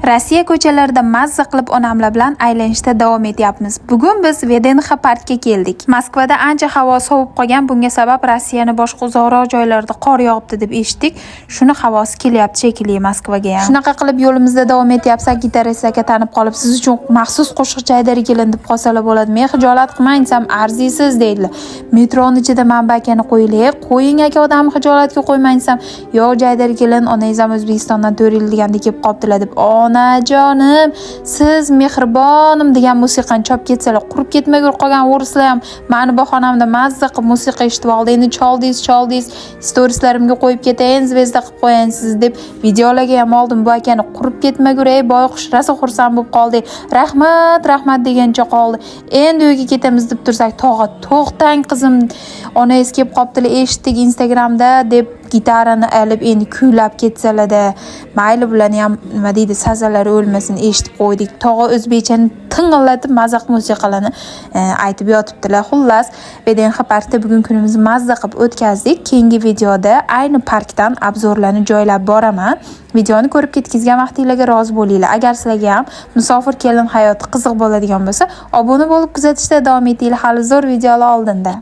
Rossiya ko'chalarida mazza qilib onamlar bilan aylanishda davom etyapmiz. Bugun biz VDNX parkka keldik. Moskvada ancha havo sovib qolgan. Bunga sabab Rossiyaning boshqa uzoqroq joylarida qor yog'ibdi deb eshitdik. Shuni havosi kelyapti shekilli Moskvaga ham. Shunaqa qilib yo'limizda davom etyapsak, gitarist aka tanib qolib, siz uchun maxsus qo'shiqchi Aydar kelin deb qolsalar bo'ladi. Men xijolat qilmaysam arziysiz deydilar. Metroning ichida manba akani qo'yinglar. Qo'ying aka, odam xijolatga qo'ymaysam. Yo'q, Aydar kelin, onangiz ham O'zbekistondan 4 yil deganda kelib qolibdilar deb. Onajonim, siz mehribonim degan musiqani chop ketsalar, qurib ketmagur qolgan o'rislar ham meni bahonamda mazza qilib musiqa eshitib oldi. Endi choldingiz, storieslarimga qo'yib ketayin, zvezda qilib qo'yayin siz deb videolarga ham oldim. Bu akani qurib ketmagur, ey boyqush, rosa xursand bo'lib qoldi. Rahmat degancha qoldi. Endi uyga ketamiz deb tursak, to'xtang qizim, onangiz kelib qolibdilar, eshitdik Instagramda deb gitarani olib endi kuylab ketsalar-da, mayli bularni ham nima deydi, sazalari o'lmasin, eshitib qo'ydik. Tog'a o'zbekchani ting'illatib mazaq musiqalarni aytib yotibdilar. Xullas, VDNX parkda bugun kunimizni mazza qilib o'tkazdik. Keyingi videoda ayni parkdan obzorlarni joylab boraman. Videoni ko'rib ketkizgan vaqtingizga rozi bo'linglar. Agar sizlarga ham musofir kelin hayoti qiziq bo'ladigan bo'lsa, obuna bo'lib kuzatishda davom etinglar. Hali zo'r videolar oldinda.